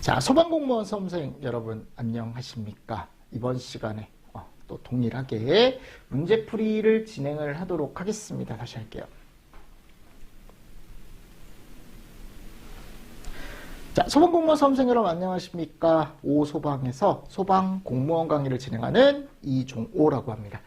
자, 소방공무원 수험생 여러분 안녕하십니까? 이번 시간에 또 동일하게 문제풀이를 진행을 하도록 하겠습니다. 다시 할게요. 자, 소방공무원 수험생 여러분 안녕하십니까? 오소방에서 소방공무원 강의를 진행하는 이종오라고 합니다.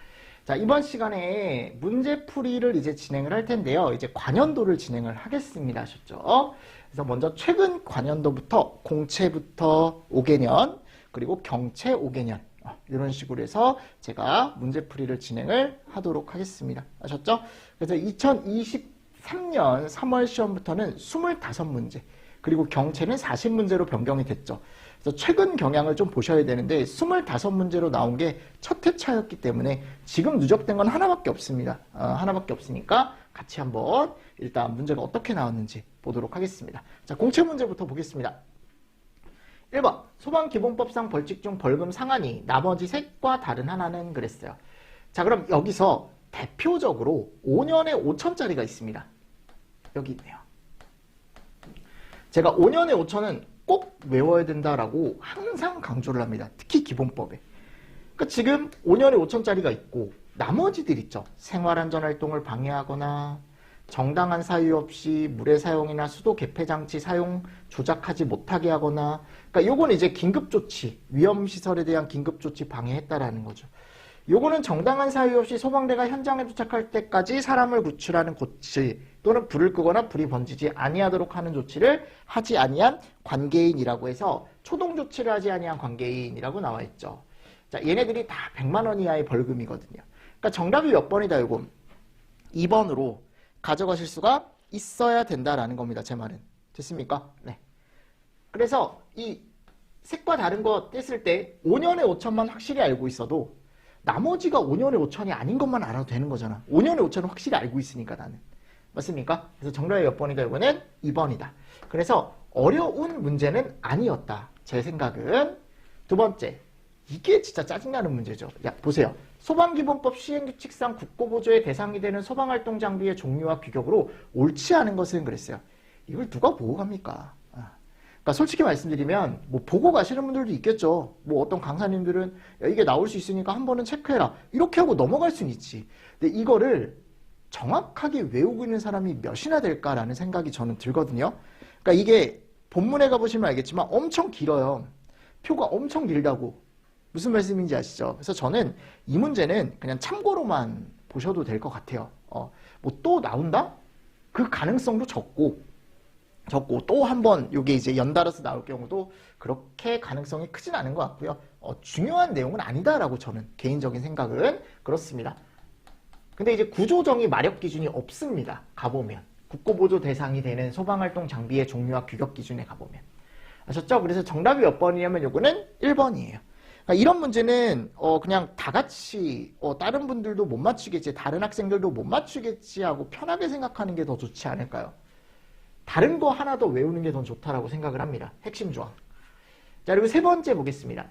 자, 이번 시간에 문제풀이를 이제 진행을 할 텐데요. 이제 관연도를 진행을 하겠습니다. 하셨죠? 그래서 먼저 최근 관연도부터 공채부터 5개년, 그리고 경채 5개년, 이런 식으로 해서 제가 문제풀이를 진행을 하도록 하겠습니다. 아셨죠? 그래서 2023년 3월 시험부터는 25문제, 그리고 경채는 40문제로 변경이 됐죠. 그래서 최근 경향을 좀 보셔야 되는데 25문제로 나온 게 첫 회차였기 때문에 지금 누적된 건 하나밖에 없습니다. 하나밖에 없으니까 같이 한번 일단 문제가 어떻게 나왔는지 보도록 하겠습니다. 자, 공채 문제부터 보겠습니다. 1번 소방기본법상 벌칙 중 벌금 상한이 나머지 셋과 다른 하나는 그랬어요. 자, 그럼 여기서 대표적으로 5년에 5천짜리가 있습니다. 여기 있네요. 제가 5년에 5천은 꼭 외워야 된다라고 항상 강조를 합니다. 특히 기본법에. 그러니까 지금 5년에 5천짜리가 있고 나머지들 있죠. 생활안전활동을 방해하거나 정당한 사유 없이 물의 사용이나 수도 개폐장치 사용 조작하지 못하게 하거나, 그러니까 요건 이제 긴급조치, 위험시설에 대한 긴급조치 방해했다라는 거죠. 요거는 정당한 사유 없이 소방대가 현장에 도착할 때까지 사람을 구출하는 조치 또는 불을 끄거나 불이 번지지 아니하도록 하는 조치를 하지 아니한 관계인이라고 해서 초동 조치를 하지 아니한 관계인이라고 나와 있죠. 자, 얘네들이 다 100만 원 이하의 벌금이거든요. 그러니까 정답이 몇 번이다 이거 2번으로 가져가실 수가 있어야 된다라는 겁니다. 제 말은. 됐습니까? 네. 그래서 이 색과 다른 거 뗐을 때 5년에 5천만 확실히 알고 있어도 나머지가 5년에 5천이 아닌 것만 알아도 되는 거잖아. 5년에 5천은 확실히 알고 있으니까 나는. 맞습니까? 그래서 정답이 몇 번이다 이거는 2번이다. 그래서 어려운 문제는 아니었다. 제 생각은. 두 번째. 이게 진짜 짜증나는 문제죠. 야, 보세요. 소방기본법 시행규칙상 국고보조의 대상이 되는 소방활동 장비의 종류와 규격으로 옳지 않은 것은 그랬어요. 이걸 누가 보고 갑니까? 그러니까 솔직히 말씀드리면 뭐 보고 가시는 분들도 있겠죠. 뭐 어떤 강사님들은 야, 이게 나올 수 있으니까 한 번은 체크해라. 이렇게 하고 넘어갈 수는 있지. 근데 이거를 정확하게 외우고 있는 사람이 몇이나 될까라는 생각이 저는 들거든요. 그러니까 이게 본문에 가보시면 알겠지만 엄청 길어요. 표가 엄청 길다고. 무슨 말씀인지 아시죠? 그래서 저는 이 문제는 그냥 참고로만 보셔도 될 것 같아요. 뭐 또 나온다? 그 가능성도 적고 또 한 번 이게 이제 연달아서 나올 경우도 그렇게 가능성이 크진 않은 것 같고요. 중요한 내용은 아니다라고 저는 개인적인 생각은 그렇습니다. 근데 이제 구조정의 마력 기준이 없습니다. 가보면. 국고보조 대상이 되는 소방활동 장비의 종류와 규격 기준에 가보면. 아셨죠? 그래서 정답이 몇 번이냐면 요거는 1번이에요. 이런 문제는 그냥 다 같이 다른 분들도 못 맞추겠지, 다른 학생들도 못 맞추겠지 하고 편하게 생각하는 게 더 좋지 않을까요? 다른 거 하나 더 외우는 게 더 좋다라고 생각을 합니다. 핵심 조항. 자, 그리고 세 번째 보겠습니다.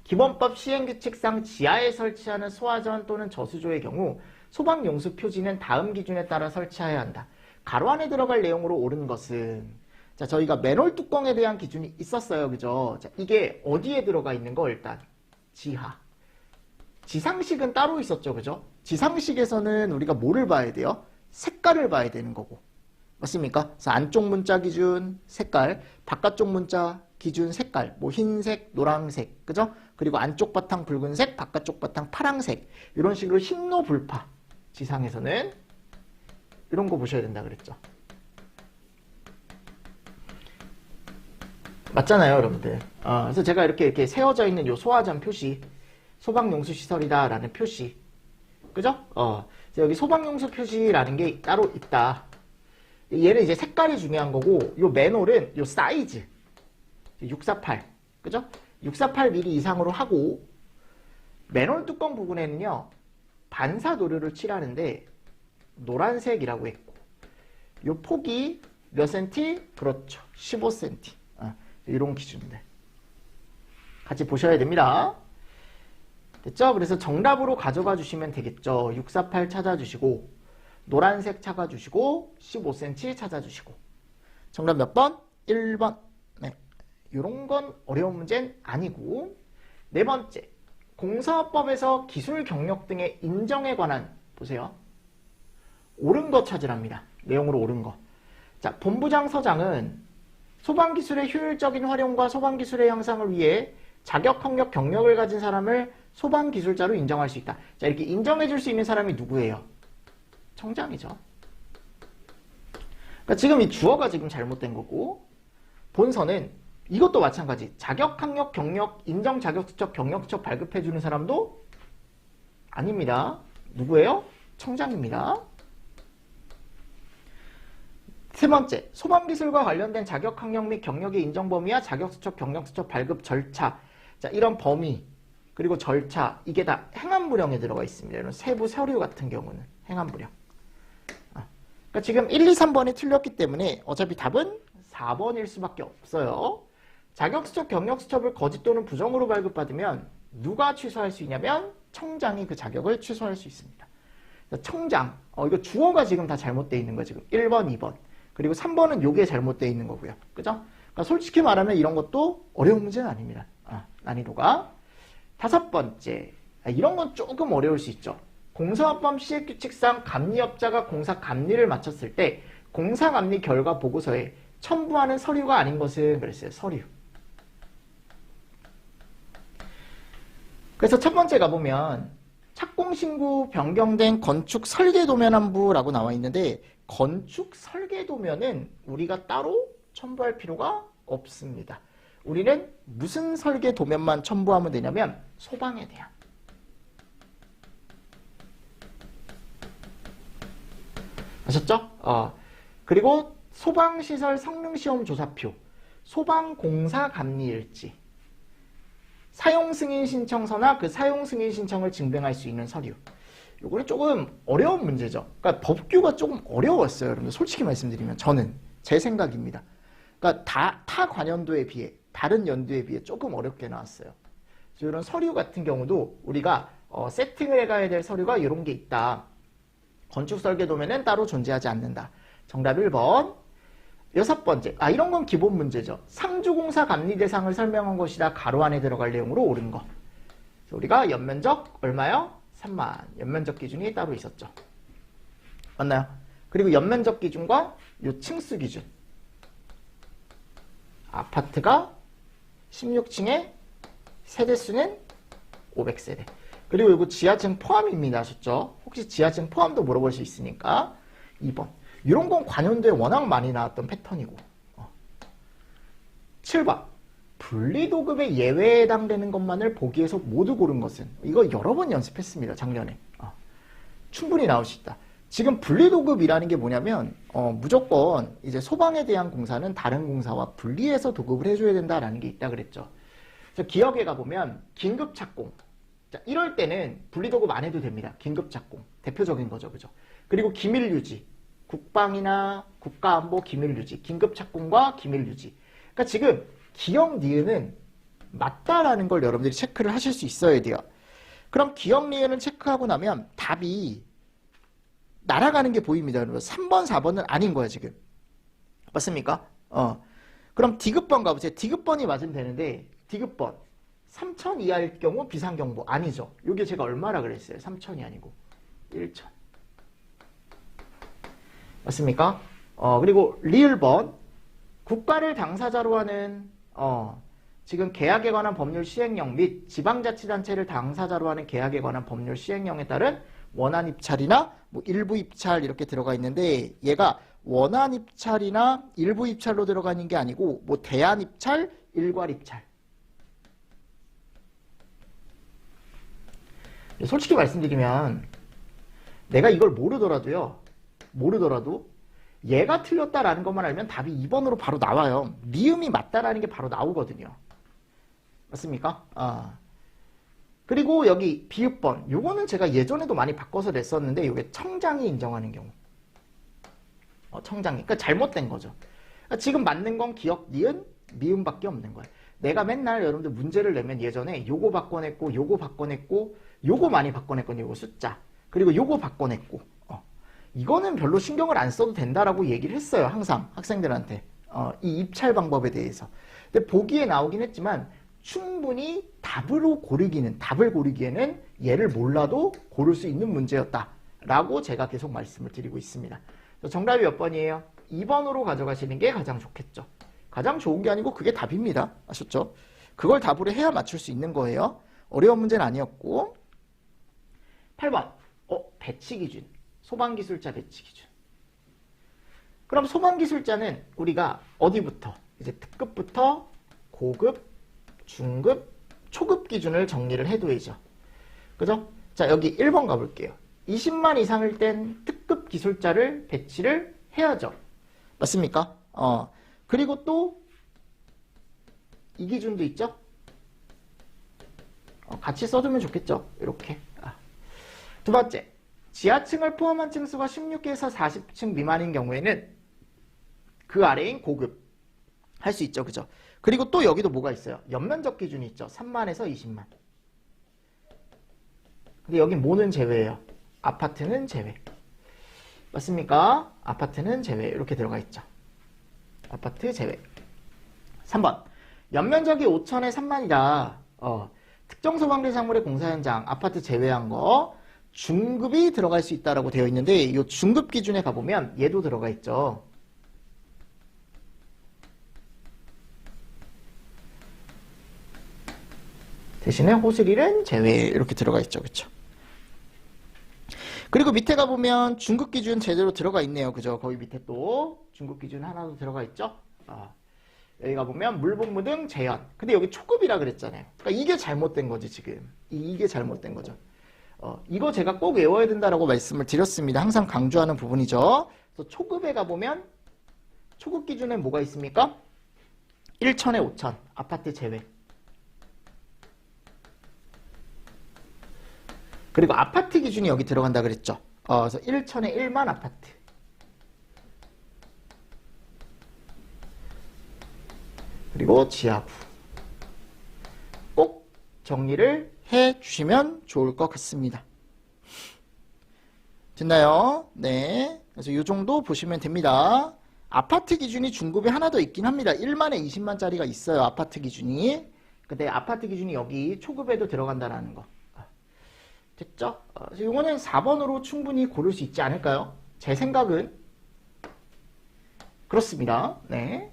기본법 시행규칙상 지하에 설치하는 소화전 또는 저수조의 경우 소방용수 표지는 다음 기준에 따라 설치해야 한다. 가로 안에 들어갈 내용으로 옳은 것은, 자, 저희가 맨홀 뚜껑에 대한 기준이 있었어요. 그죠? 자, 이게 어디에 들어가 있는 거 일단? 지하. 지상식은 따로 있었죠. 그죠? 지상식에서는 우리가 뭐를 봐야 돼요? 색깔을 봐야 되는 거고. 맞습니까? 그래서 안쪽 문자 기준 색깔, 바깥쪽 문자 기준 색깔, 뭐 흰색, 노란색, 그죠? 그리고 안쪽 바탕 붉은색, 바깥쪽 바탕 파랑색, 이런 식으로 흰노불파. 지상에서는 이런 거 보셔야 된다 그랬죠. 맞잖아요, 여러분들. 그래서 제가 이렇게 세워져 있는 요 소화전 표시, 소방용수시설이다라는 표시, 그죠? 여기 소방용수 표시라는 게 따로 있다. 얘는 이제 색깔이 중요한 거고, 요 맨홀은 요 사이즈, 648, 그죠? 648mm 이상으로 하고, 맨홀 뚜껑 부분에는요, 반사도료를 칠하는데, 노란색이라고 했고, 요 폭이 몇 cm? 그렇죠. 15cm. 이런 기준들 같이 보셔야 됩니다. 됐죠? 그래서 정답으로 가져가 주시면 되겠죠. 648 찾아주시고 노란색 찾아주시고 15cm 찾아주시고 정답 몇 번? 1번. 네, 이런 건 어려운 문제는 아니고. 네 번째, 공사법에서 기술 경력 등의 인정에 관한, 보세요. 옳은 거 찾으랍니다. 내용으로 옳은 거. 자, 본부장 서장은 소방기술의 효율적인 활용과 소방기술의 향상을 위해 자격, 학력, 경력을 가진 사람을 소방기술자로 인정할 수 있다. 자, 이렇게 인정해 줄 수 있는 사람이 누구예요? 청장이죠. 그러니까 지금 이 주어가 지금 잘못된 거고, 본서는 이것도 마찬가지. 자격, 학력, 경력, 인정 자격수첩, 경력수첩 발급해 주는 사람도 아닙니다. 누구예요? 청장입니다. 세 번째, 소방기술과 관련된 자격, 학력 및 경력의 인정 범위와 자격수첩, 경력수첩 발급 절차. 자, 이런 범위, 그리고 절차, 이게 다 행안부령에 들어가 있습니다. 이런 세부 서류 같은 경우는 행안부령. 그러니까 지금 1, 2, 3번이 틀렸기 때문에 어차피 답은 4번일 수밖에 없어요. 자격수첩, 경력수첩을 거짓 또는 부정으로 발급받으면 누가 취소할 수 있냐면 청장이 그 자격을 취소할 수 있습니다. 청장, 이거 주어가 지금 다 잘못되어 있는 거예요. 지금 1번, 2번. 그리고 3번은 요게 잘못되어 있는 거고요. 그죠? 그러니까 솔직히 말하면 이런 것도 어려운 문제는 아닙니다. 난이도가. 다섯 번째, 이런 건 조금 어려울 수 있죠. 공사업법 시행규칙상 감리업자가 공사 감리를 마쳤을 때 공사감리 결과 보고서에 첨부하는 서류가 아닌 것은 그랬어요. 서류. 그래서 첫 번째 가보면 착공신고 변경된 건축 설계도면안부라고 나와 있는데, 건축 설계도면은 우리가 따로 첨부할 필요가 없습니다. 우리는 무슨 설계도면만 첨부하면 되냐면 소방에 대한. 아셨죠? 그리고 소방시설 성능시험 조사표, 소방공사감리일지, 사용승인 신청서나 그 사용승인 신청을 증빙할 수 있는 서류. 요거는 조금 어려운 문제죠. 그러니까 법규가 조금 어려웠어요. 여러분들 솔직히 말씀드리면 저는 제 생각입니다. 그러니까 타 관연도에 비해, 다른 연도에 비해 조금 어렵게 나왔어요. 그래서 이런 서류 같은 경우도 우리가 세팅을 해가야 될 서류가 이런 게 있다. 건축 설계도면은 따로 존재하지 않는다. 정답 1번. 여섯 번째, 이런 건 기본 문제죠. 상주공사 감리 대상을 설명한 것이다. 가로 안에 들어갈 내용으로 옳은 거. 그래서 우리가 연면적 얼마요? 3만. 연면적 기준이 따로 있었죠. 맞나요? 그리고 연면적 기준과 요 층수 기준. 아파트가 16층에 세대수는 500세대. 그리고 이거 지하층 포함입니다. 아셨죠? 혹시 지하층 포함도 물어볼 수 있으니까 2번. 이런 건 관연도에 워낙 많이 나왔던 패턴이고. 7번. 분리도급의 예외에 해당되는 것만을 보기에서 모두 고른 것은. 이거 여러 번 연습했습니다. 작년에. 충분히 나올 수 있다. 지금 분리도급이라는 게 뭐냐면 무조건 이제 소방에 대한 공사는 다른 공사와 분리해서 도급을 해줘야 된다라는 게 있다 그랬죠. 그래서 기억에 가보면 긴급착공. 자, 이럴 때는 분리도급 안 해도 됩니다. 긴급착공. 대표적인 거죠. 그죠? 그리고 기밀유지. 국방이나 국가안보 기밀유지, 긴급착공과 기밀유지. 그러니까 지금 기억 니은은 맞다라는 걸 여러분들이 체크를 하실 수 있어야 돼요. 그럼 기억 니은을 체크하고 나면 답이 날아가는 게 보입니다. 여러분 3번, 4번은 아닌 거야 지금. 맞습니까? 그럼 디귿번 가보세요. 디귿번이 맞으면 되는데 디귿번 3,000 이하일 경우 비상경보 아니죠. 이게 제가 얼마라 그랬어요? 3,000이 아니고 1,000. 맞습니까? 그리고 리을번 국가를 당사자로 하는 지금 계약에 관한 법률 시행령 및 지방자치단체를 당사자로 하는 계약에 관한 법률 시행령에 따른 원안 입찰이나 뭐 일부 입찰 이렇게 들어가 있는데 얘가 원안 입찰이나 일부 입찰로 들어가는 게 아니고 뭐 대안 입찰, 일괄 입찰. 솔직히 말씀드리면 내가 이걸 모르더라도 얘가 틀렸다라는 것만 알면 답이 2번으로 바로 나와요. 미음이 맞다라는 게 바로 나오거든요. 맞습니까? 그리고 여기 비읍번. 요거는 제가 예전에도 많이 바꿔서 냈었는데 이게 청장이 인정하는 경우. 청장이. 그러니까 잘못된 거죠. 그러니까 지금 맞는 건 기억, 니은, 미음밖에 없는 거예요. 내가 맨날 여러분들 문제를 내면 예전에 요거 바꿔냈고 요거 바꿔냈고 요거 많이 바꿔냈거든요. 요거 숫자. 그리고 요거 바꿔냈고 이거는 별로 신경을 안 써도 된다라고 얘기를 했어요. 항상 학생들한테. 이 입찰 방법에 대해서. 근데 보기에 나오긴 했지만 충분히 답을 고르기에는 얘를 몰라도 고를 수 있는 문제였다라고 제가 계속 말씀을 드리고 있습니다. 정답이 몇 번이에요? 2번으로 가져가시는 게 가장 좋겠죠. 가장 좋은 게 아니고 그게 답입니다. 아셨죠? 그걸 답으로 해야 맞출 수 있는 거예요. 어려운 문제는 아니었고. 8번. 배치 기준. 소방기술자 배치 기준. 그럼 소방기술자는 우리가 어디부터? 이제 특급부터 고급, 중급, 초급 기준을 정리를 해둬야죠. 그죠? 자, 여기 1번 가볼게요. 20만 이상일 땐 특급 기술자를 배치를 해야죠. 맞습니까? 그리고 또 이 기준도 있죠? 같이 써두면 좋겠죠? 이렇게. 두 번째, 지하층을 포함한 층수가 16개에서 40층 미만인 경우에는 그 아래인 고급 할 수 있죠. 그죠? 그리고 또 여기도 뭐가 있어요? 연면적 기준이 있죠. 3만에서 20만. 근데 여기 뭐는 제외예요? 아파트는 제외. 맞습니까? 아파트는 제외. 이렇게 들어가 있죠. 아파트 제외. 3번. 연면적이 5천에 3만이다. 특정 소방 대상물의 공사 현장, 아파트 제외한 거 중급이 들어갈 수 있다라고 되어 있는데 이 중급 기준에 가보면 얘도 들어가 있죠. 대신에 호스릴은 제외 이렇게 들어가 있죠. 그렇죠? 그리고 밑에 가보면 중급 기준 제대로 들어가 있네요. 그죠? 거기 밑에 또 중급 기준 하나 더 들어가 있죠. 여기 가보면 물본무 등 재현. 근데 여기 초급이라 그랬잖아요. 그러니까 이게 잘못된 거지 지금. 이게 잘못된 거죠. 이거 제가 꼭 외워야 된다라고 말씀을 드렸습니다. 항상 강조하는 부분이죠. 그래서 초급에 가보면 초급 기준에 뭐가 있습니까? 1천에 5천 아파트 제외. 그리고 아파트 기준이 여기 들어간다 그랬죠. 그래서 1천에 1만 아파트. 그리고 지하부. 꼭 정리를 해 주시면 좋을 것 같습니다. 됐나요? 네. 그래서 이 정도 보시면 됩니다. 아파트 기준이 중급에 하나 더 있긴 합니다. 1만에 20만짜리가 있어요. 아파트 기준이. 근데 아파트 기준이 여기 초급에도 들어간다는 거. 됐죠? 이거는 4번으로 충분히 고를 수 있지 않을까요? 제 생각은 그렇습니다. 네.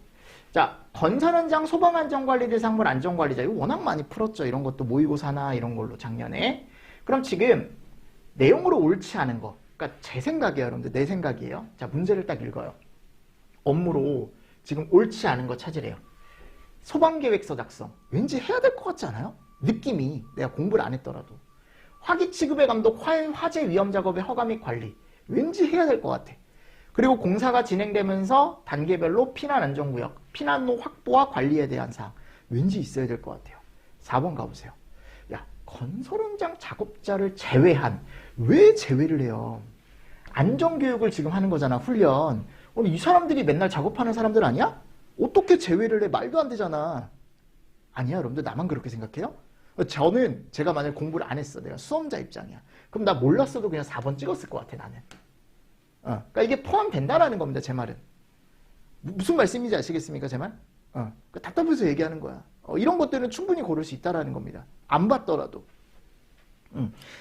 자, 건설 현장 소방 안전관리 대상물 안전관리자. 이거 워낙 많이 풀었죠. 이런 것도 모의고사나 이런 걸로 작년에. 그럼 지금 내용으로 옳지 않은 거. 그러니까 제 생각이에요, 여러분들. 내 생각이에요. 자, 문제를 딱 읽어요. 업무로 지금 옳지 않은 거 찾으래요. 소방계획서 작성. 왠지 해야 될 것 같지 않아요? 느낌이 내가 공부를 안 했더라도. 화기 취급의 감독, 화재 위험 작업의 허가 및 관리. 왠지 해야 될 것 같아. 그리고 공사가 진행되면서 단계별로 피난 안전구역, 피난로 확보와 관리에 대한 사항. 왠지 있어야 될 것 같아요. 4번 가보세요. 야, 건설 현장 작업자를 제외한. 왜 제외를 해요? 안전교육을 지금 하는 거잖아, 훈련. 이 사람들이 맨날 작업하는 사람들 아니야? 어떻게 제외를 해? 말도 안 되잖아. 아니야, 여러분들 나만 그렇게 생각해요? 저는 제가 만약에 공부를 안 했어. 내가 수험자 입장이야. 그럼 나 몰랐어도 그냥 4번 찍었을 것 같아, 나는. 그러니까 이게 포함된다라는 겁니다, 제 말은. 무슨 말씀인지 아시겠습니까, 제 말? 그러니까 답답해서 얘기하는 거야. 이런 것들은 충분히 고를 수 있다라는 겁니다. 안 봤더라도.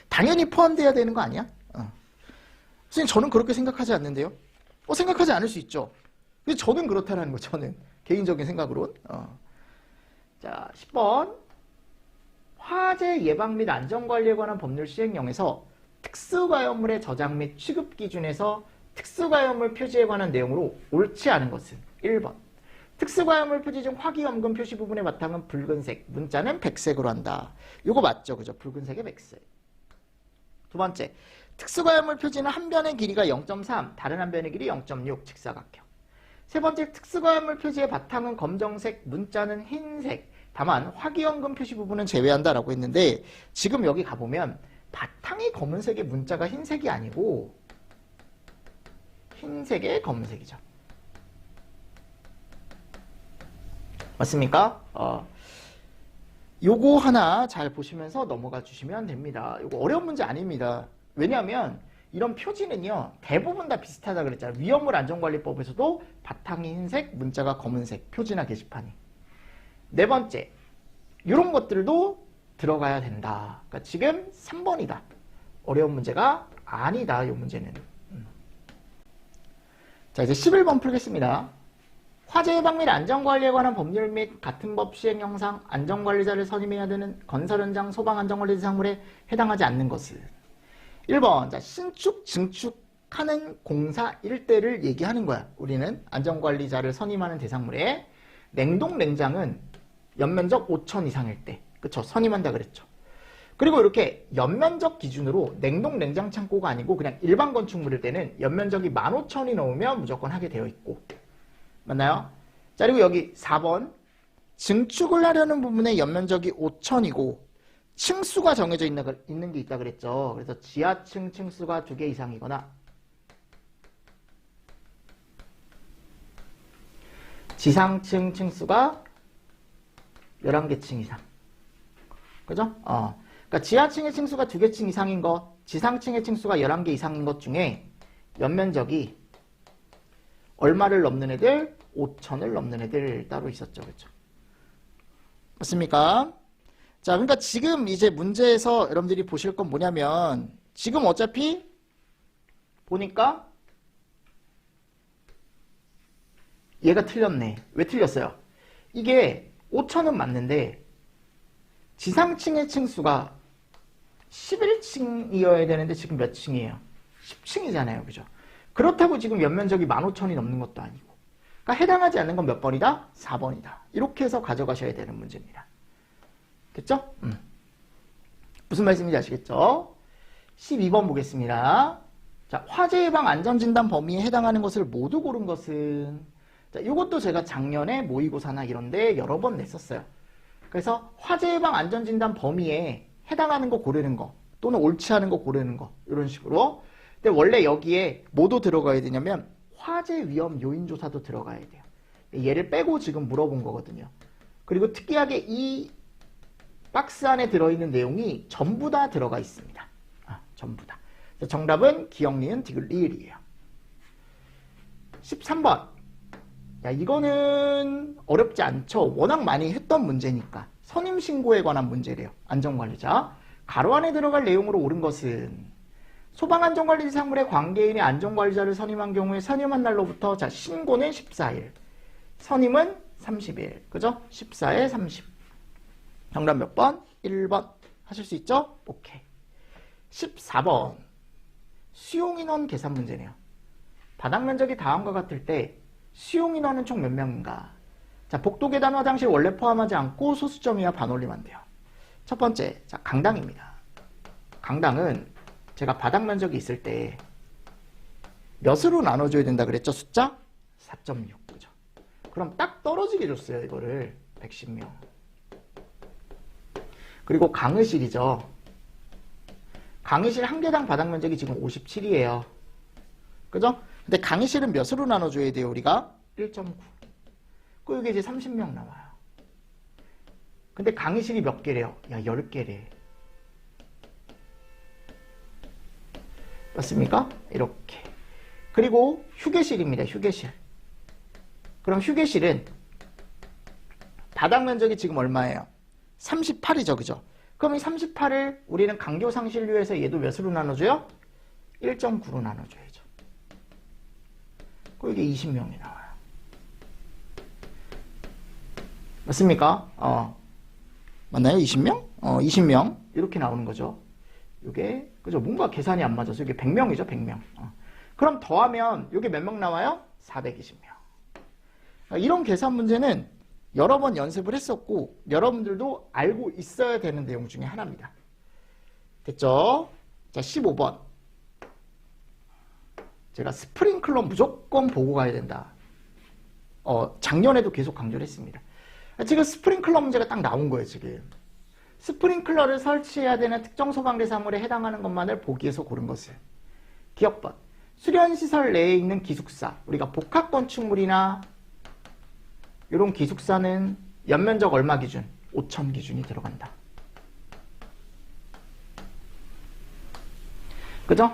당연히 포함돼야 되는 거 아니야? 선생님, 저는 그렇게 생각하지 않는데요. 생각하지 않을 수 있죠. 근데 저는 그렇다라는 거, 저는. 개인적인 생각으론. 자, 10번. 화재 예방 및 안전관리에 관한 법률 시행령에서 특수가염물의 저장 및 취급 기준에서 특수가염물 표지에 관한 내용으로 옳지 않은 것은 1번. 특수가염물 표지 중 화기염금 표시 부분의 바탕은 붉은색, 문자는 백색으로 한다. 이거 맞죠? 그죠? 붉은색에 백색. 두 번째. 특수가염물 표지는 한 변의 길이가 0.3, 다른 한 변의 길이 0.6, 직사각형. 세 번째. 특수가염물 표지의 바탕은 검정색, 문자는 흰색. 다만 화기염금 표시 부분은 제외한다라고 했는데 지금 여기 가보면 바탕이 검은색의 문자가 흰색이 아니고 흰색의 검은색이죠. 맞습니까? 요거 하나 잘 보시면서 넘어가 주시면 됩니다. 요거 어려운 문제 아닙니다. 왜냐하면 이런 표지는요 대부분 다 비슷하다 그랬잖아요. 위험물 안전관리법에서도 바탕이 흰색, 문자가 검은색, 표지나 게시판이. 네 번째, 이런 것들도 들어가야 된다. 그러니까 지금 3번이다. 어려운 문제가 아니다. 이 문제는. 자, 이제 11번 풀겠습니다. 화재 예방 및 안전관리에 관한 법률 및 같은 법 시행 형상, 안전관리자를 선임해야 되는 건설 현장 소방 안전관리 대상물에 해당하지 않는 것은 1번, 자, 신축, 증축하는 공사 일대를 얘기하는 거야. 우리는 안전관리자를 선임하는 대상물에 냉동, 냉장은 연면적 5천 이상일 때, 그쵸? 선임한다 그랬죠. 그리고 이렇게 연면적 기준으로 냉동, 냉장 창고가 아니고 그냥 일반 건축물일 때는 연면적이 15,000이 넘으면 무조건 하게 되어 있고. 맞나요? 자, 그리고 여기 4번. 증축을 하려는 부분에 연면적이 5,000이고 층수가 정해져 있는 게 있다 그랬죠. 그래서 지하층 층수가 2개 이상이거나 지상층 층수가 11개 층 이상. 그죠? 그러니까 지하층의 층수가 2개 층 이상인 것, 지상층의 층수가 11개 이상인 것 중에 연면적이 얼마를 넘는 애들? 5천을 넘는 애들 따로 있었죠. 그렇죠? 맞습니까? 자, 그러니까 지금 이제 문제에서 여러분들이 보실 건 뭐냐면 지금 어차피 보니까 얘가 틀렸네. 왜 틀렸어요? 이게 5천은 맞는데 지상층의 층수가 11층이어야 되는데 지금 몇 층이에요? 10층이잖아요. 그죠? 그렇다고 지금 연면적이 15,000이 넘는 것도 아니고. 그러니까 해당하지 않는 건 몇 번이다? 4번이다. 이렇게 해서 가져가셔야 되는 문제입니다. 됐죠? 무슨 말씀인지 아시겠죠? 12번 보겠습니다. 자, 화재 예방 안전진단 범위에 해당하는 것을 모두 고른 것은, 자, 이것도 제가 작년에 모의고사나 이런데 여러 번 냈었어요. 그래서 화재 예방 안전진단 범위에 해당하는 거 고르는 거, 또는 옳지 않은 거 고르는 거, 이런 식으로. 근데 원래 여기에 뭐도 들어가야 되냐면 화재 위험 요인 조사도 들어가야 돼요. 얘를 빼고 지금 물어본 거거든요. 그리고 특이하게 이 박스 안에 들어있는 내용이 전부 다 들어가 있습니다. 전부 다. 정답은 기억, 니은, 디귿, 리을이에요. 13번. 야, 이거는 어렵지 않죠. 워낙 많이 했던 문제니까. 선임신고에 관한 문제래요. 안전관리자. 가로 안에 들어갈 내용으로 옳은 것은 소방안전관리 대상물의 관계인의 안전관리자를 선임한 경우에 선임한 날로부터, 자, 신고는 14일. 선임은 30일. 그죠? 14에 30. 정답 몇 번? 1번. 하실 수 있죠? 오케이. 14번. 수용인원 계산 문제네요. 바닥 면적이 다음과 같을 때 수용인원은 총 몇 명인가? 자, 복도 계단 화장실 원래 포함하지 않고 소수점 이하 반올림만 돼요. 첫 번째, 자, 강당입니다. 강당은 제가 바닥 면적이 있을 때 몇으로 나눠줘야 된다 그랬죠? 숫자? 4.6. 그죠? 그럼 딱 떨어지게 줬어요. 이거를 110명. 그리고 강의실이죠. 강의실 한 개당 바닥 면적이 지금 57이에요. 그죠? 근데 강의실은 몇으로 나눠줘야 돼요? 우리가 1.9. 그 이게 이제 30명 나와요. 근데 강의실이 몇 개래요? 야, 10개래. 맞습니까? 이렇게. 그리고 휴게실입니다. 휴게실. 그럼 휴게실은 바닥 면적이 지금 얼마예요? 38이죠. 그죠? 그럼 이 38을 우리는 강교상실류에서 얘도 몇으로 나눠줘요? 1.9로 나눠줘야죠. 그럼 이게 20명이 나와요. 맞습니까? 맞나요? 20명? 20명. 이렇게 나오는 거죠. 이게, 그죠? 뭔가 계산이 안 맞아서 이게 100명이죠. 100명. 그럼 더하면 이게 몇 명 나와요? 420명. 이런 계산 문제는 여러 번 연습을 했었고 여러분들도 알고 있어야 되는 내용 중에 하나입니다. 됐죠? 자, 15번. 제가 스프링클러 무조건 보고 가야 된다. 작년에도 계속 강조를 했습니다. 지금 스프링클러 문제가 딱 나온 거예요. 지금. 스프링클러를 설치해야 되는 특정 소방대상물에 해당하는 것만을 보기에서 고른 것은 기억번. 수련시설 내에 있는 기숙사. 우리가 복합건축물이나 이런 기숙사는 연면적 얼마 기준? 5천 기준이 들어간다. 그죠?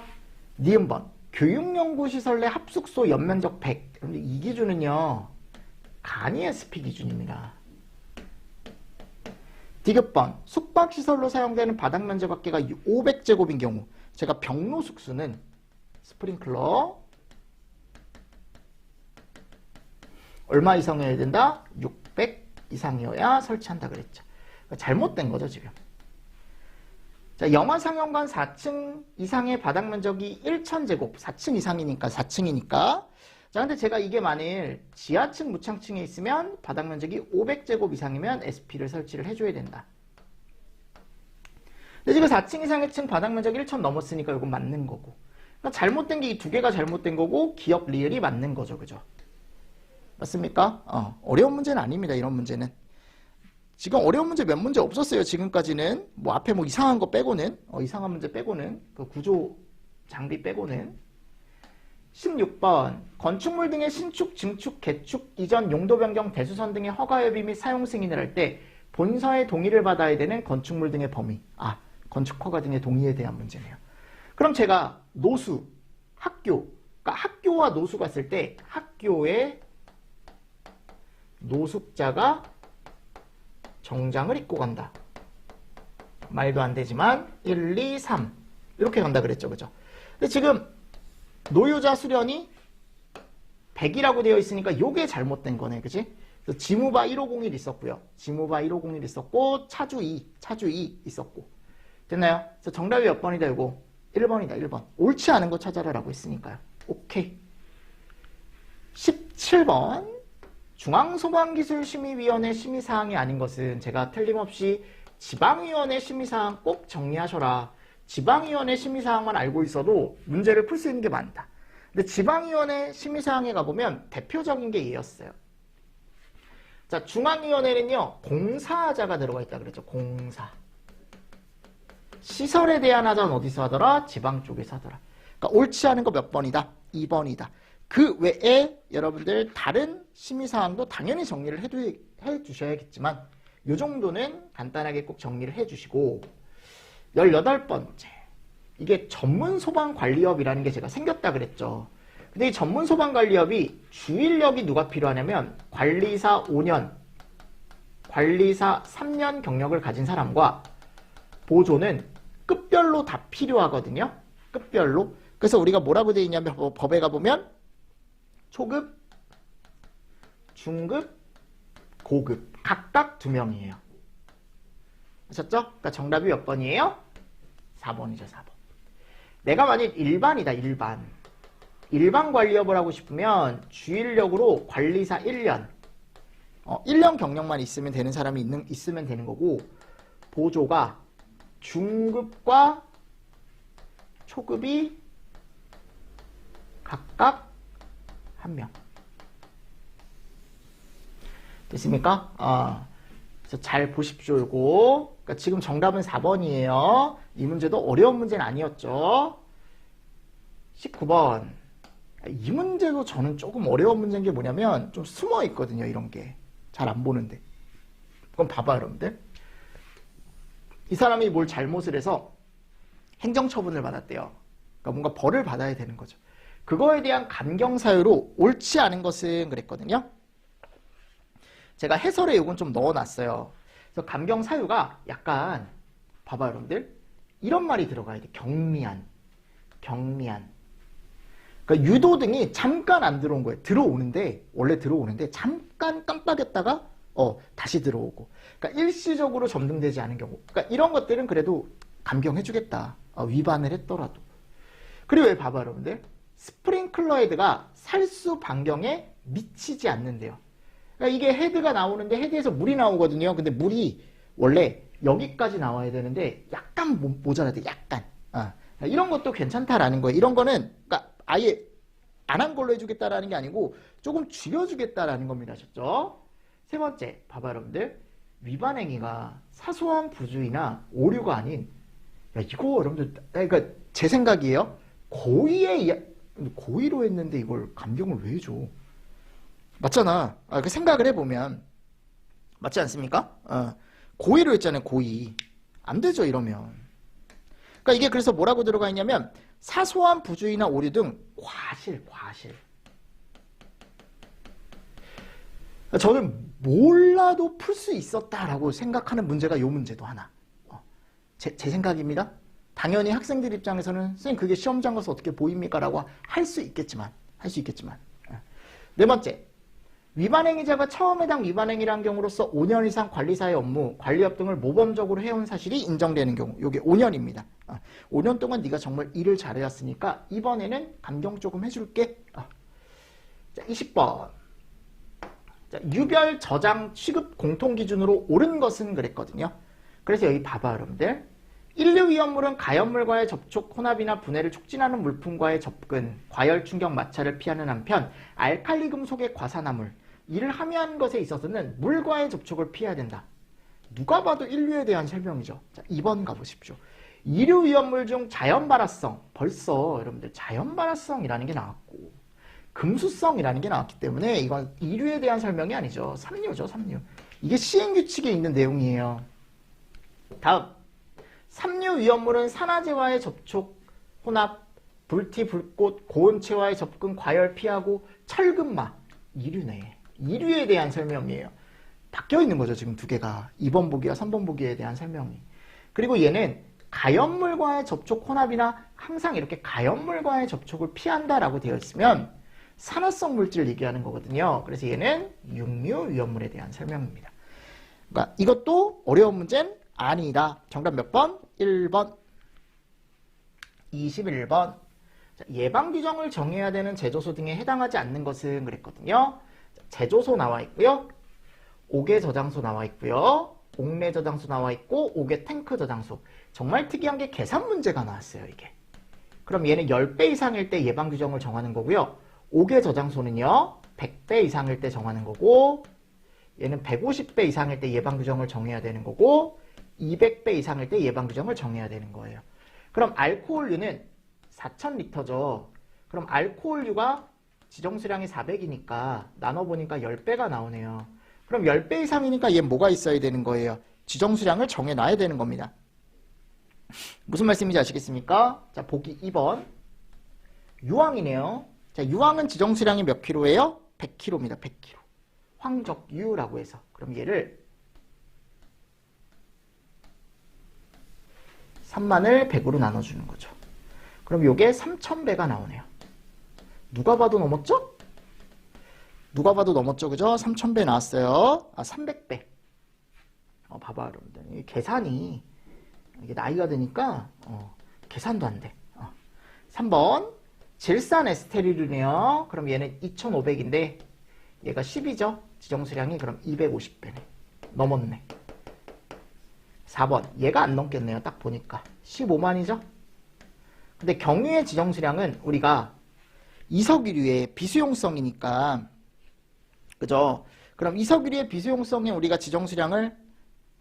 니은번 교육연구시설 내 합숙소 연면적 100. 이 기준은요 간이 SP 기준입니다. 디귿번 숙박시설로 사용되는 바닥 면적 합계가 500제곱인 경우 제가 병로숙수는 스프링클러 얼마 이상이어야 된다? 600 이상이어야 설치한다 그랬죠. 그러니까 잘못된 거죠 지금. 자, 영화상영관 4층 이상의 바닥 면적이 1000제곱 4층 이상이니까 4층이니까 자, 근데 제가 이게 만일 지하층 무창층에 있으면 바닥 면적이 500제곱 이상이면 SP를 설치를 해줘야 된다. 근데 지금 4층 이상의 층 바닥 면적이 1000 넘었으니까 이건 맞는 거고. 그러니까 잘못된 게 이 두 개가 잘못된 거고 기억 리을이 맞는 거죠. 그죠? 맞습니까? 어려운 문제는 아닙니다. 이런 문제는. 지금 어려운 문제 몇 문제 없었어요. 지금까지는. 뭐 앞에 뭐 이상한 거 빼고는. 이상한 문제 빼고는. 그 구조 장비 빼고는. 16번 건축물 등의 신축, 증축, 개축, 이전, 용도 변경, 대수선 등의 허가 협의 및 사용 승인을 할 때 본사의 동의를 받아야 되는 건축물 등의 범위. 건축 허가 등의 동의에 대한 문제네요. 그럼 제가 노수, 학교, 그러니까 학교와 노수가 쓸 때 학교에 노숙자가 정장을 입고 간다. 말도 안 되지만 1, 2, 3 이렇게 간다 그랬죠. 그죠? 근데 지금 노유자 수련이 100이라고 되어 있으니까 요게 잘못된 거네. 그치? 그래서 지무바 1501 있었고요. 지무바 1501 있었고 차주 2 있었고. 됐나요? 그래서 정답이 몇 번이다 이거? 1번이다. 1번. 옳지 않은 거 찾아라라고 했으니까요. 오케이. 17번 중앙소방기술심의위원회 심의사항이 아닌 것은 제가 틀림없이 지방위원회 심의사항 꼭 정리하셔라. 지방위원회 심의사항만 알고 있어도 문제를 풀 수 있는 게 많다. 근데 지방위원회 심의사항에 가보면 대표적인 게 얘였어요. 자, 중앙위원회는요, 공사하자가 들어가 있다 그랬죠. 공사. 시설에 대한 하자는 어디서 하더라? 지방 쪽에서 하더라. 그러니까 옳지 않은 거 몇 번이다? 2번이다. 그 외에 여러분들 다른 심의사항도 당연히 정리를 해주셔야겠지만 이 정도는 간단하게 꼭 정리를 해주시고 18번째 이게 전문소방관리업이라는 게 제가 생겼다 그랬죠. 근데 이 전문소방관리업이 주인력이 누가 필요하냐면 관리사 5년, 관리사 3년 경력을 가진 사람과 보조는 급별로 다 필요하거든요. 급별로. 그래서 우리가 뭐라고 되어 있냐면 법에 가보면 초급, 중급, 고급 각각 2명이에요. 아셨죠? 그러니까 정답이 몇 번이에요? 4번이죠. 4번. 내가 만약 일반이다. 일반 관리업을 하고 싶으면 주인력으로 관리사 1년 1년 경력만 있으면 되는 사람이 있으면 되는 거고 보조가 중급과 초급이 각각 1명. 됐습니까? 그래서 잘 보십시오, 이거. 그러니까 지금 정답은 4번이에요. 이 문제도 어려운 문제는 아니었죠. 19번. 이 문제도 저는 조금 어려운 문제인 게 뭐냐면 좀 숨어 있거든요, 이런 게. 잘 안 보는데. 그럼 봐봐, 여러분들. 이 사람이 뭘 잘못을 해서 행정처분을 받았대요. 그러니까 뭔가 벌을 받아야 되는 거죠. 그거에 대한 감경사유로 옳지 않은 것은 그랬거든요. 제가 해설에 이건 좀 넣어놨어요. 그래서 감경사유가 약간 봐봐 여러분들 이런 말이 들어가야 돼. 경미한. 그러니까 유도등이 잠깐 안 들어온 거예요. 원래 들어오는데 잠깐 깜빡였다가 다시 들어오고. 그러니까 일시적으로 점등되지 않은 경우. 그러니까 이런 것들은 그래도 감경해주겠다. 위반을 했더라도. 그리고 왜 봐봐 여러분들. 스프링클러 헤드가 살수 반경에 미치지 않는데요. 그러니까 이게 헤드가 나오는데 헤드에서 물이 나오거든요. 근데 물이 원래 여기까지 나와야 되는데 약간 모자라대. 약간. 이런 것도 괜찮다라는 거예요. 이런 거는 그러니까 아예 안 한 걸로 해주겠다라는 게 아니고 조금 줄여주겠다라는 겁니다. 아셨죠? 세 번째, 봐봐 여러분들. 위반 행위가 사소한 부주의나 오류가 아닌 이거 여러분들 그러니까 제 생각이에요. 고의로 했는데 이걸 감경을 왜 해줘? 맞잖아. 그 생각을 해보면 맞지 않습니까? 고의로 했잖아요. 고의. 안 되죠 이러면. 그러니까 이게 그래서 뭐라고 들어가 있냐면 사소한 부주의나 오류 등 과실. 저는 몰라도 풀 수 있었다라고 생각하는 문제가 이 문제도 하나. 제 생각입니다. 당연히 학생들 입장에서는 선생님 그게 시험장 가서 어떻게 보입니까? 라고 할 수 있겠지만. 네 번째, 위반행위자가 처음 해당 위반행위를 경우로서 5년 이상 관리사의 업무, 관리업 등을 모범적으로 해온 사실이 인정되는 경우. 이게 5년입니다. 5년 동안 네가 정말 일을 잘해왔으니까 이번에는 감경 조금 해줄게. 자, 20번. 자, 유별 저장 취급 공통기준으로 옳은 것은 그랬거든요. 그래서 여기 봐봐 여러분들. 인류 위험물은 가연물과의 접촉, 혼합이나 분해를 촉진하는 물품과의 접근, 과열, 충격, 마찰을 피하는 한편 알칼리 금속의 과산화물, 이를 함유하는 것에 있어서는 물과의 접촉을 피해야 된다. 누가 봐도 인류에 대한 설명이죠. 자, 2번 가보십시오. 이류 위험물 중 자연발화성, 벌써 여러분들 자연발화성이라는 게 나왔고 금수성이라는 게 나왔기 때문에 이건 이류에 대한 설명이 아니죠. 삼류죠, 삼류. 이게 시행규칙에 있는 내용이에요. 다음, 삼류 위험물은 산화제와의 접촉, 혼합, 불티, 불꽃, 고온체와의 접근, 과열 피하고 철근마, 이류네. 이류에 대한 설명이에요. 바뀌어 있는 거죠, 지금 두 개가. 2번 보기와 3번 보기에 대한 설명이. 그리고 얘는 가연물과의 접촉, 혼합이나 항상 이렇게 가연물과의 접촉을 피한다라고 되어 있으면 산화성 물질을 얘기하는 거거든요. 그래서 얘는 육류 위험물에 대한 설명입니다. 그러니까 이것도 어려운 문제는 아니다. 정답 몇 번? 1번. 21번. 자, 예방 규정을 정해야 되는 제조소 등에 해당하지 않는 것은 그랬거든요. 자, 제조소 나와 있고요. 옥외 저장소 나와 있고요. 옥내 저장소 나와 있고 옥외 탱크 저장소. 정말 특이한 게 계산 문제가 나왔어요, 이게. 그럼 얘는 10배 이상일 때 예방 규정을 정하는 거고요. 옥외 저장소는요. 100배 이상일 때 정하는 거고 얘는 150배 이상일 때 예방 규정을 정해야 되는 거고 200배 이상일 때 예방 규정을 정해야 되는 거예요. 그럼 알코올류는 4000리터죠. 그럼 알코올류가 지정수량이 400이니까 나눠보니까 10배가 나오네요. 그럼 10배 이상이니까 얘 뭐가 있어야 되는 거예요? 지정수량을 정해놔야 되는 겁니다. 무슨 말씀인지 아시겠습니까? 자, 보기 2번. 유황이네요. 자, 유황은 지정수량이 몇 킬로예요? 100kg입니다. 100kg. 황적유라고 해서. 그럼 얘를 3만을 100으로 나눠주는 거죠. 그럼 요게 3000배가 나오네요. 누가 봐도 넘었죠? 누가 봐도 넘었죠, 그죠? 3000배 나왔어요. 300배. 봐봐, 여러분들. 계산이, 이게 나이가 드니까, 계산도 안 돼. 3번. 질산 에스테리르네요. 그럼 얘는 2500인데, 얘가 10이죠? 지정수량이 그럼 250배네. 넘었네. 4번. 얘가 안 넘겠네요. 딱 보니까. 15만이죠? 근데 경유의 지정수량은 우리가 이석유류의 비수용성이니까, 그죠? 그럼 이석유류의 비수용성에 우리가 지정수량을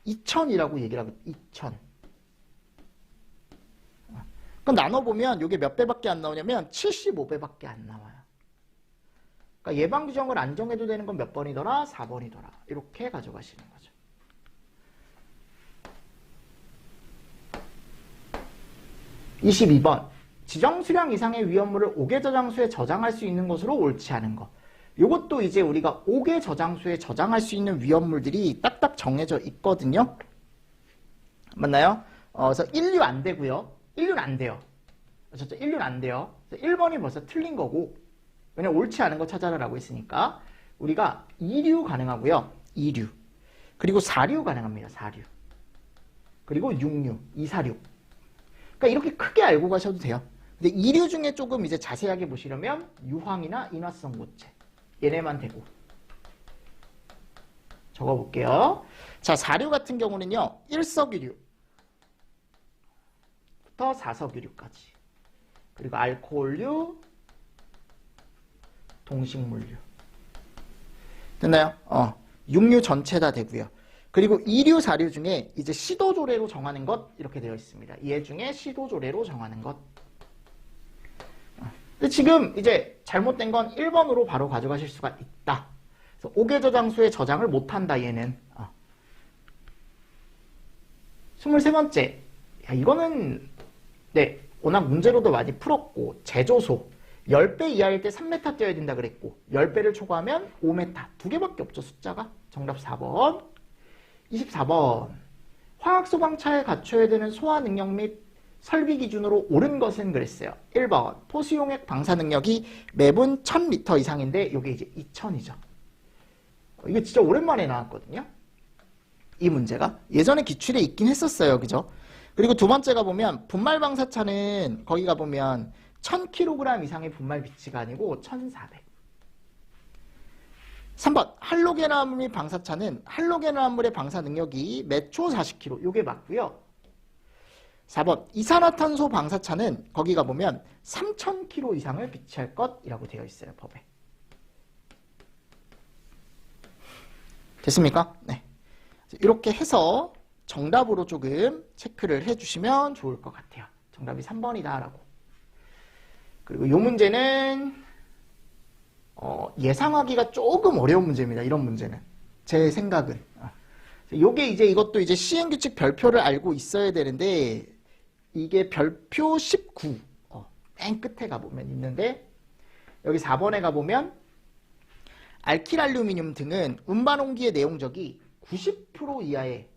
2000이라고 얘기를 하고, 2000. 그럼 나눠보면 이게 몇 배밖에 안 나오냐면 75배밖에 안 나와요. 그러니까 예방 규정을 안 정해도 되는 건 몇 번이더라? 4번이더라. 이렇게 가져가시는 거죠. (22번) 지정수량 이상의 위험물을 옥외 저장소에 저장할 수 있는 것으로 옳지 않은 것. 이것도 이제 우리가 옥외 저장소에 저장할 수 있는 위험물들이 딱딱 정해져 있거든요. 맞나요? 그래서 1류 안 되고요. 1류는 안 돼요. 그렇죠? 1류는 안 돼요. 1번이 벌써 틀린 거고, 왜냐면 옳지 않은 거 찾아라라고 했으니까 우리가 2류 가능하고요. 2류. 그리고 4류 가능합니다. 4류. 그리고 6류, 2, 4, 6. 그러니까 이렇게 크게 알고 가셔도 돼요. 근데 2류 중에 조금 이제 자세하게 보시려면 유황이나 인화성 고체. 얘네만 되고. 적어볼게요. 자, 4류 같은 경우는요. 1석유류. 부터 4석유류까지. 그리고 알코올류, 동식물류. 됐나요? 6류 전체 다 되고요. 그리고 2류, 4류 중에 이제 시도조례로 정하는 것 이렇게 되어 있습니다. 얘 중에 시도조례로 정하는 것. 근데 지금 이제 잘못된 건 1번으로 바로 가져가실 수가 있다. 그래서 옥외 저장소에 저장을 못한다, 얘는. 23번째. 야, 이거는 네, 워낙 문제로도 많이 풀었고 제조소 10배 이하일 때 3m 뛰어야 된다 그랬고 10배를 초과하면 5m. 두 개밖에 없죠, 숫자가. 정답 4번. 24번. 화학 소방차에 갖춰야 되는 소화 능력 및 설비 기준으로 옳은 것은 그랬어요. 1번. 포수용액 방사 능력이 매분 1000m 이상인데 이게 이제 2000이죠. 이게 진짜 오랜만에 나왔거든요. 이 문제가. 예전에 기출에 있긴 했었어요. 그죠? 그리고 두 번째가 보면 분말 방사차는 거기가 보면 1000kg 이상의 분말 비치가 아니고 1400. 3번. 할로겐화합물 및 방사차는 할로겐화합물의 방사 능력이 매초 40kg. 요게 맞고요. 4번. 이산화탄소 방사차는 거기가 보면 3000kg 이상을 비치할 것이라고 되어 있어요. 법에. 됐습니까? 네. 이렇게 해서 정답으로 조금 체크를 해주시면 좋을 것 같아요. 정답이 3번이다 라고. 그리고 이 문제는 예상하기가 조금 어려운 문제입니다. 이런 문제는. 제 생각은. 요게 이제 이것도 이제 시행규칙 별표를 알고 있어야 되는데 이게 별표 19. 맨 끝에 가보면 있는데 여기 4번에 가보면 알킬알루미늄 등은 운반옹기의 내용적이 90% 이하의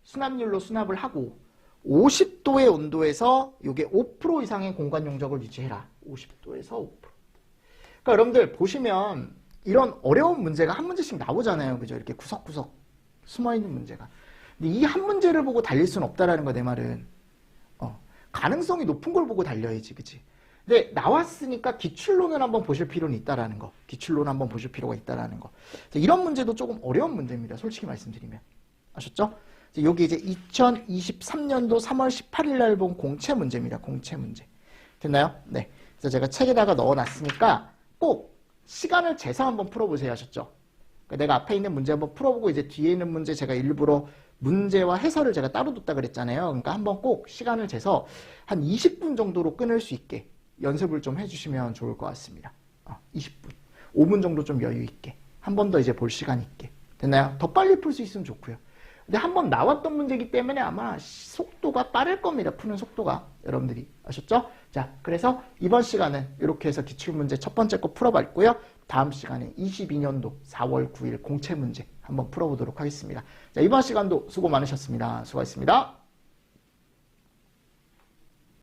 수납률로 수납을 하고 50도의 온도에서 이게 5% 이상의 공간 용적을 유지해라. 50도에서 5%. 그러니까 여러분들 보시면 이런 어려운 문제가 한 문제씩 나오잖아요. 그죠? 이렇게 구석구석 숨어있는 문제가. 근데 이 한 문제를 보고 달릴 수는 없다라는 거, 내 말은. 가능성이 높은 걸 보고 달려야지. 그치? 근데 나왔으니까 기출론을 한번 보실 필요는 있다라는 거. 기출론 한번 보실 필요가 있다라는 거. 이런 문제도 조금 어려운 문제입니다. 솔직히 말씀드리면. 아셨죠? 여기 이제 2023년도 3월 18일 날 본 공채 문제입니다. 공채 문제. 됐나요? 네. 그래서 제가 책에다가 넣어놨으니까 꼭 시간을 재서 한번 풀어보세요. 하셨죠? 그러니까 내가 앞에 있는 문제 한번 풀어보고 이제 뒤에 있는 문제 제가 일부러 문제와 해설을 제가 따로 뒀다 그랬잖아요. 그러니까 한번 꼭 시간을 재서 한 20분 정도로 끊을 수 있게 연습을 좀 해주시면 좋을 것 같습니다. 20분. 5분 정도 좀 여유 있게. 한 번 더 이제 볼 시간 있게. 됐나요? 더 빨리 풀 수 있으면 좋고요. 근데 한번 나왔던 문제이기 때문에 아마 속도가 빠를 겁니다. 푸는 속도가. 여러분들이 아셨죠? 자, 그래서 이번 시간은 이렇게 해서 기출문제 첫 번째 거 풀어봤고요. 다음 시간에 22년도 4월 9일 공채 문제 한번 풀어보도록 하겠습니다. 자, 이번 시간도 수고 많으셨습니다. 수고하셨습니다.